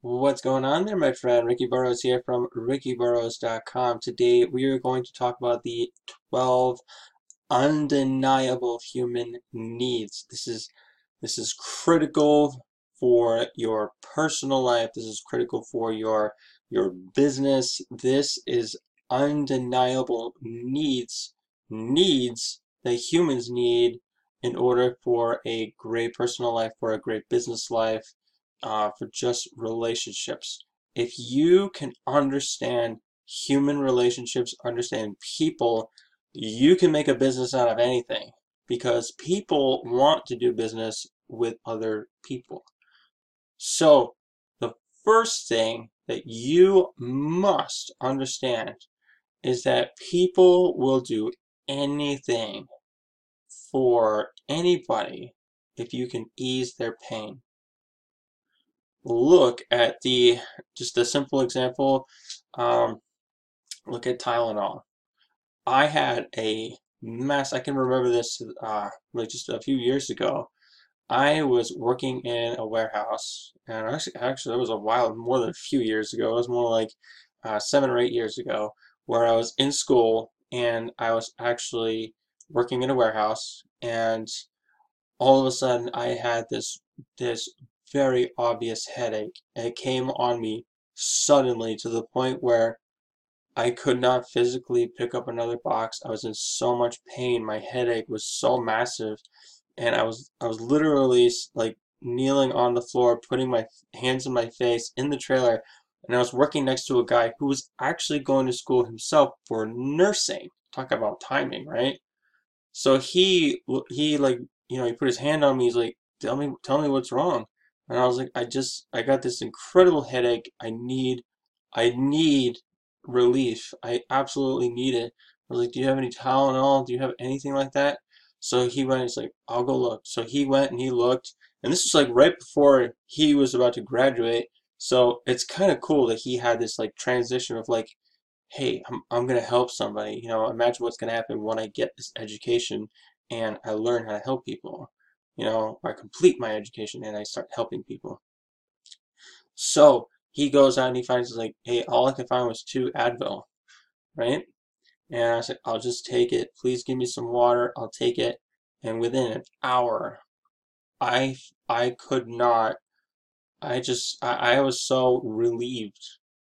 What's going on there, my friend? Ricky Burrows here from rickyburrows.com. Today we are going to talk about the 12 undeniable human needs. This is critical for your personal life. This is critical for your business. This is undeniable needs that humans need in order for a great personal life, for a great business life, for just relationships. If you can understand human relationships, understand people, you can make a business out of anything because people want to do business with other people. So, the first thing that you must understand is that people will do anything for anybody if you can ease their pain. Look at just a simple example. Um, Look at Tylenol. I had a mess. I can remember this like just a few years ago. I was working in a warehouse, and actually, that was a while, more than a few years ago. It was more like 7 or 8 years ago, where I was in school and I was actually working in a warehouse, and all of a sudden I had this very obvious headache. And it came on me suddenly to the point where I could not physically pick up another box. I was in so much pain. My headache was so massive, and I was literally like kneeling on the floor, putting my hands in my face in the trailer, and I was working next to a guy who was actually going to school himself for nursing. Talk about timing, right? So he like he put his hand on me. He's like, tell me what's wrong. And I was like, I got this incredible headache. I need relief. I absolutely need it. I was like, do you have any Tylenol? Do you have anything like that? So he went, he's like, I'll go look. So he went and he looked, and this was like right before he was about to graduate. So it's kind of cool that he had this like transition of like, hey, I'm going to help somebody. Imagine what's going to happen when I get this education and I learn how to help people. I complete my education and I start helping people. So he goes out and he finds like, hey, all I could find was 2 Advil, right? And I said, I'll just take it. Please give me some water. I'll take it. And within an hour, I I could not. I was so relieved.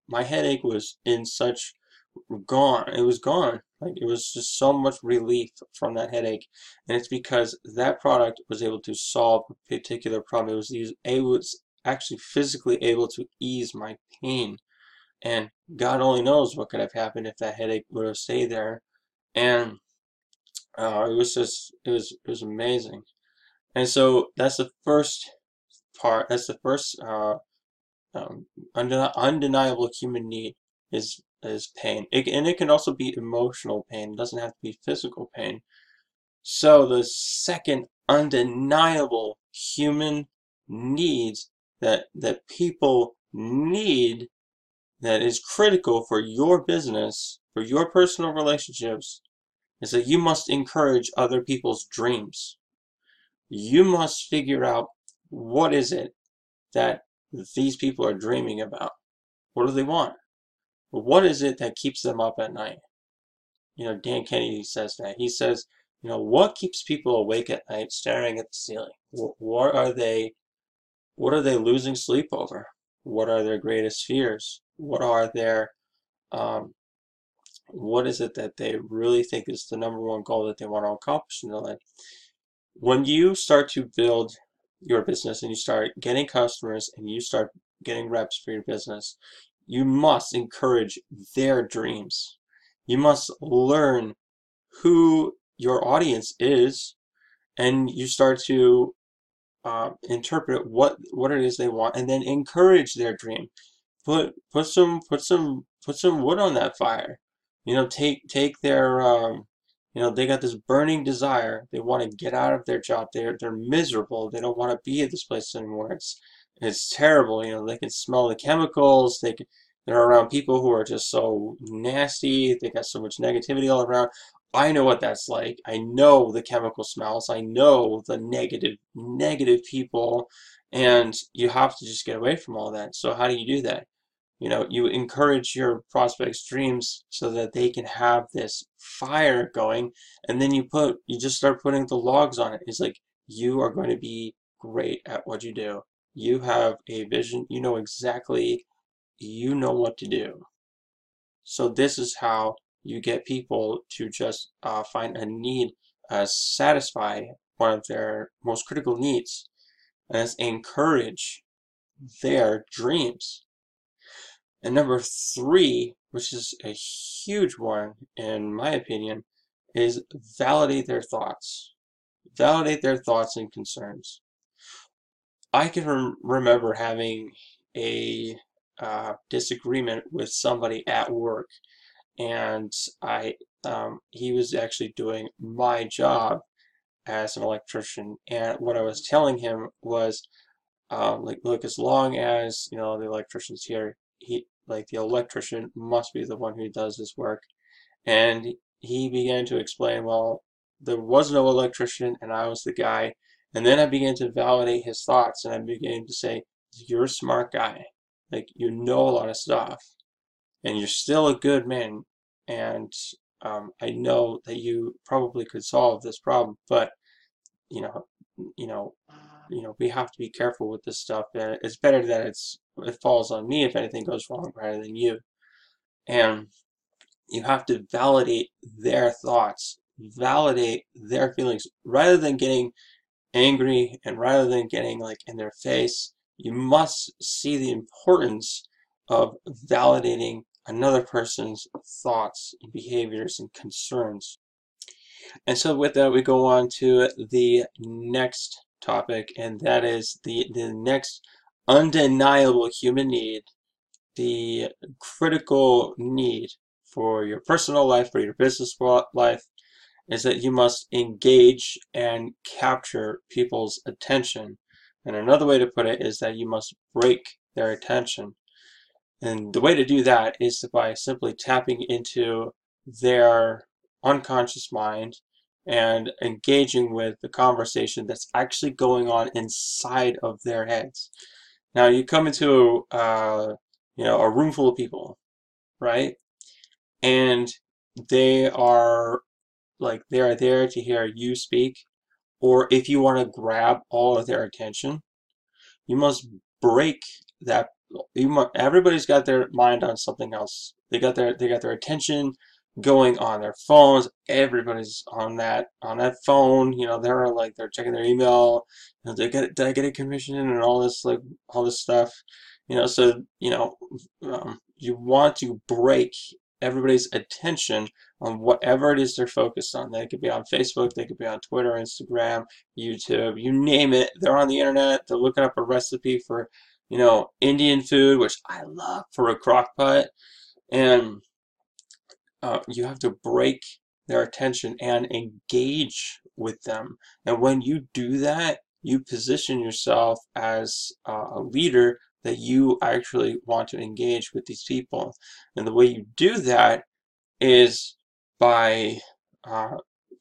My headache was in such gone. It was gone. Like it was just so much relief from that headache, and it's because that product was able to solve a particular problem. It was actually physically able to ease my pain, and God only knows what could have happened if that headache would have stayed there. And it was amazing. And so that's the first part. That's the first undeniable human need is pain. And it can also be emotional pain. It doesn't have to be physical pain. So the second undeniable human needs that people need that is critical for your business, for your personal relationships, is that you must encourage other people's dreams. You must figure out what is it that these people are dreaming about. What do they want? What is it that keeps them up at night? Dan Kennedy says that. He says, what keeps people awake at night staring at the ceiling? What are they losing sleep over? What are their greatest fears? Um, what is it that they really think is the number one goal that they want to accomplish in their life? When you start to build your business and you start getting customers and you start getting reps for your business, you must encourage their dreams. You must learn who your audience is, and you start to interpret what it is they want, and then encourage their dream. Put some wood on that fire. Take their they got this burning desire. They want to get out of their job. They're miserable. They don't want to be at this place anymore. It's terrible. They can smell the chemicals. They're around people who are just so nasty. They got so much negativity all around. I know what that's like. I know the chemical smells. I know the negative people, And you have to just get away from all that. So how do you do that? You encourage your prospects' dreams so that they can have this fire going, and then you just start putting the logs on it. It's like, you are going to be great at what you do. You have a vision, you know what to do. So this is how you get people to just find a need, satisfy one of their most critical needs, and that's encourage their dreams. And number three, which is a huge one in my opinion, is validate their thoughts. Validate their thoughts and concerns. I can remember having a disagreement with somebody at work, and he was actually doing my job as an electrician, and what I was telling him was, like, look, as long as the electrician's here, the electrician must be the one who does this work. And he began to explain, well, there was no electrician and I was the guy. And then I began to validate his thoughts, and I began to say, you're a smart guy, like, you know a lot of stuff, and you're still a good man, and I know that you probably could solve this problem, but you know you know we have to be careful with this stuff, and it's better that it falls on me if anything goes wrong rather than you. And you have to validate their thoughts, validate their feelings, rather than getting angry and rather than getting like in their face. You must see the importance of validating another person's thoughts and behaviors and concerns. And so with that, we go on to the next topic, and that is the next undeniable human need, the critical need for your personal life, for your business life, is that you must engage and capture people's attention. And another way to put it is that you must break their attention. And the way to do that is by simply tapping into their unconscious mind and engaging with the conversation that's actually going on inside of their heads. Now, you come into a room full of people, right? And they are there to hear you speak, or if you want to grab all of their attention, you must break that. Everybody's got their mind on something else. They got their attention going on their phones. Everybody's on that phone. They're checking their email. Did I get a commission and all this stuff. So you want to break everybody's attention on whatever it is they're focused on. They could be on Facebook, they could be on Twitter, Instagram, YouTube, you name it. They're on the internet. They're looking up a recipe for, Indian food, which I love, for a crock pot. And you have to break their attention and engage with them. And when you do that, you position yourself as a leader that you actually want to engage with these people. And the way you do that is by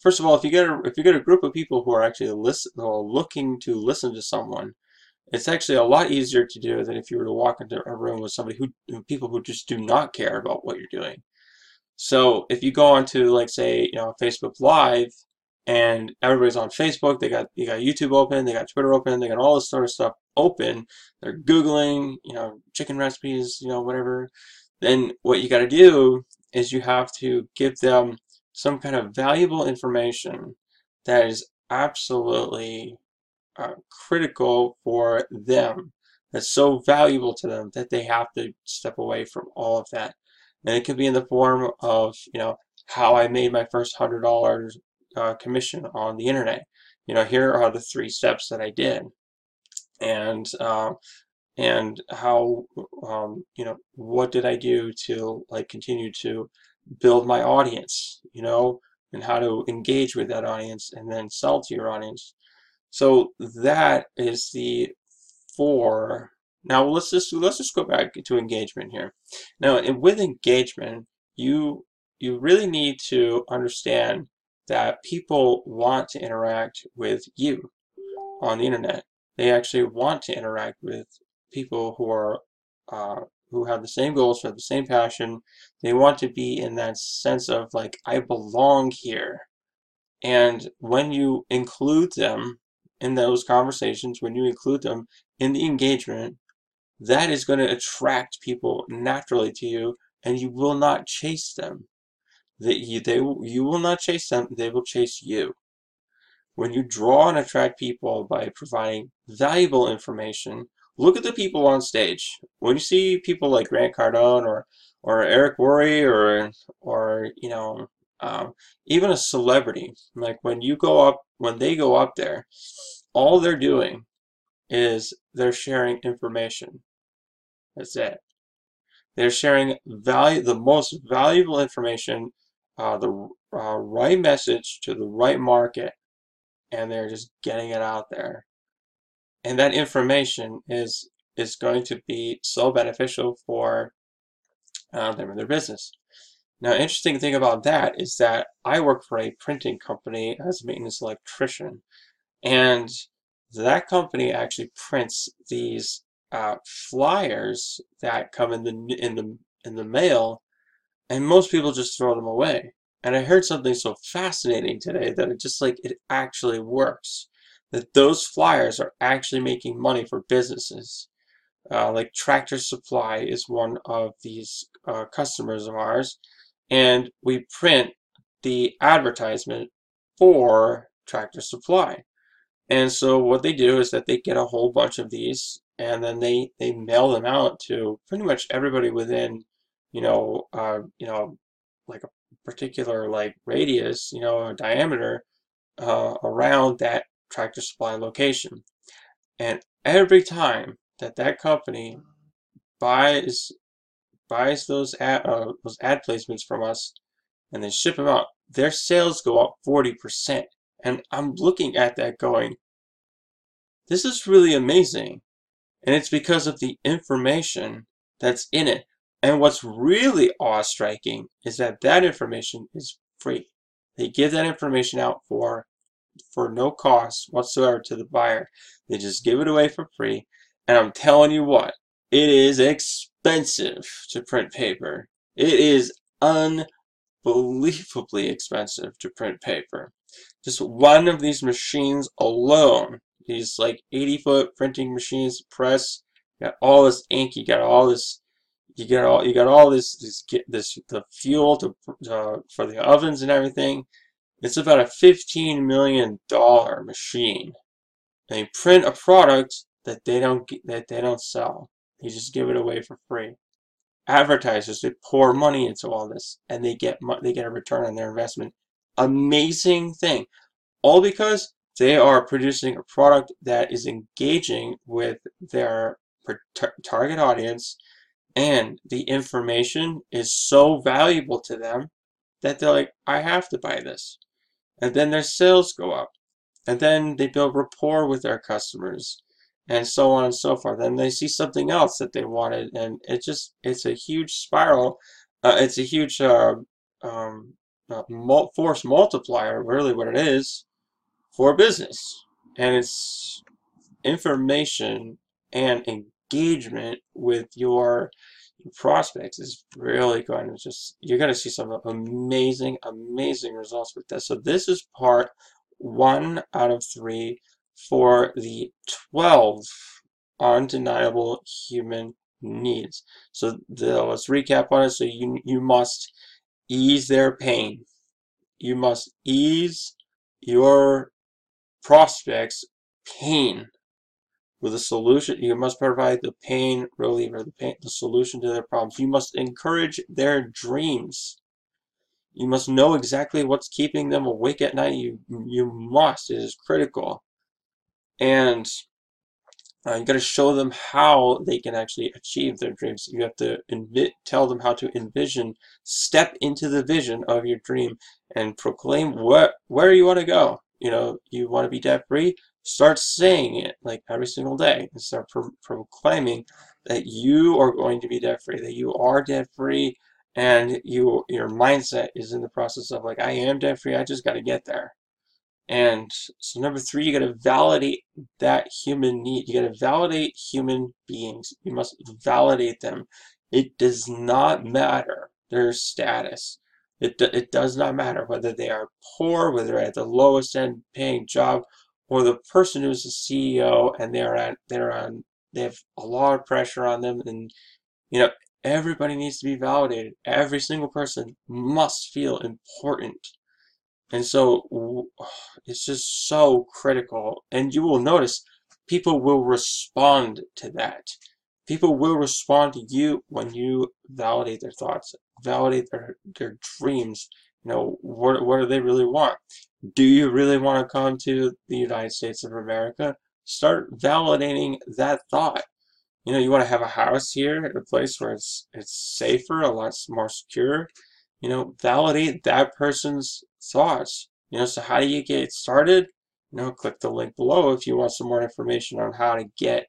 first of all, if you get a group of people who are actually looking to listen to someone, it's actually a lot easier to do than if you were to walk into a room with people who just do not care about what you're doing. So if you go onto, like, say, Facebook Live, and everybody's on Facebook, you got YouTube open, they got Twitter open, they got all this sort of stuff open, they're Googling, chicken recipes, whatever, then what you got to do is you have to give them some kind of valuable information that is absolutely critical for them, that's so valuable to them that they have to step away from all of that. And it could be in the form of, how I made my first $100 commission on the internet. Here are the 3 steps that I did, and how, what did I do to continue to build my audience, and how to engage with that audience and then sell to your audience. So that is the 4. Now let's just go back to engagement here. Now, with engagement, you really need to understand that people want to interact with you on the internet. They actually want to interact with people who are who have the same goals, who have the same passion. They want to be in that sense of like, I belong here. And when you include them in those conversations, when you include them in the engagement, that is going to attract people naturally to you, and you will not chase them. You will not chase them, they will chase you. When you draw and attract people by providing valuable information, look at the people on stage. When you see people like Grant Cardone or Eric Worre or even a celebrity, like when they go up there, all they're doing is they're sharing information. That's it. They're sharing the most valuable information, the right message to the right market, and they're just getting it out there. And that information is going to be so beneficial for them and their business. Now, interesting thing about that is that I work for a printing company as a maintenance electrician, and that company actually prints these flyers that come in the mail, and most people just throw them away. And I heard something so fascinating today that it actually works. That those flyers are actually making money for businesses. Like Tractor Supply is one of these customers of ours, and we print the advertisement for Tractor Supply. And so what they do is that they get a whole bunch of these, and then they mail them out to pretty much everybody within, like a particular like radius, a diameter around that Tractor Supply location. And every time that that company buys those ad placements from us and they ship them out, their sales go up 40%. And I'm looking at that going, this is really amazing. And it's because of the information that's in it. And what's really awe-striking is that that information is free. They give that information out for no cost whatsoever to the buyer. They just give it away for free. And I'm telling you what, it is expensive to print paper. It is unbelievably expensive to print paper. Just one of these machines alone, these like 80-foot printing machines, press, you got all this ink, you got all this, you got all this the fuel for the ovens and everything. It's about a $15 million machine. They print a product that they don't sell. They just give it away for free. Advertisers, they pour money into all this, and they get a return on their investment. Amazing thing. All because they are producing a product that is engaging with their target audience, and the information is so valuable to them that they're like, I have to buy this. And then their sales go up. And then they build rapport with their customers, and so on and so forth. And they see something else that they wanted, and it's a huge spiral. It's a huge force multiplier, really what it is, for business. And it's information and engagement with your prospects is really going to you're going to see some amazing results with this. So this is part 1 out of 3 for the 12 undeniable human needs. So let's recap on it. So you must ease their pain. You must ease your prospects' pain with a solution. You must provide the pain reliever, the solution to their problems. You must encourage their dreams. You must know exactly what's keeping them awake at night. You must. It is critical. And you got to show them how they can actually achieve their dreams. You have to tell them how to envision, step into the vision of your dream, and proclaim where you want to go. You want to be debt-free? Start saying it like every single day, and start proclaiming that you are going to be debt-free, that you are debt-free, and your mindset is in the process of like, I am debt-free, I just got to get there. And so number three, you got to validate that human need. You got to validate human beings. You must validate them. It does not matter their status. It does not matter whether they are poor, whether they're at the lowest end paying job, or the person who's the CEO and they have a lot of pressure on them, and you know everybody needs to be validated. Every single person must feel important. And so it's just so critical. And you will notice people will respond to that. People will respond to you when you validate their thoughts, validate their dreams. What do they really want? Do you really want to come to the United States of America? Start validating that thought. You want to have a house here, a place where it's safer, a lot more secure. Validate that person's thoughts. So how do you get started? Click the link below if you want some more information on how to get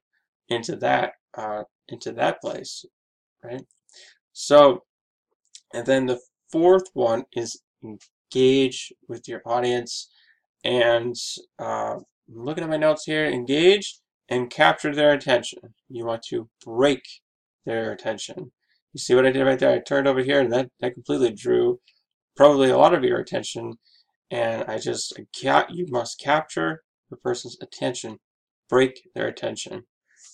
into that place, right? So, and then the fourth one is engage with your audience. And looking at my notes here, engage and capture their attention. You want to break their attention. You see what I did right there? I turned over here, and that completely drew probably a lot of your attention. And you must capture the person's attention, break their attention.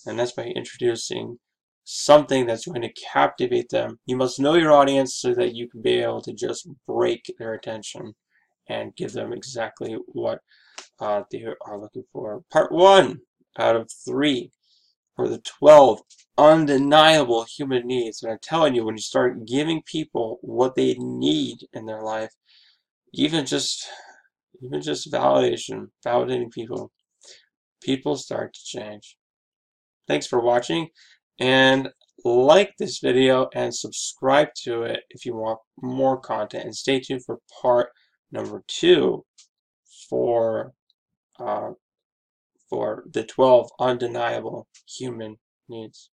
And that's by introducing something that's going to captivate them. You must know your audience so that you can be able to just break their attention and give them exactly what they are looking for. Part 1 out of 3 for the 12 undeniable human needs. And I'm telling you, when you start giving people what they need in their life, even just validating people start to change. Thanks for watching, and like this video and subscribe to it if you want more content, and stay tuned for part number 2 for the 12 undeniable human needs.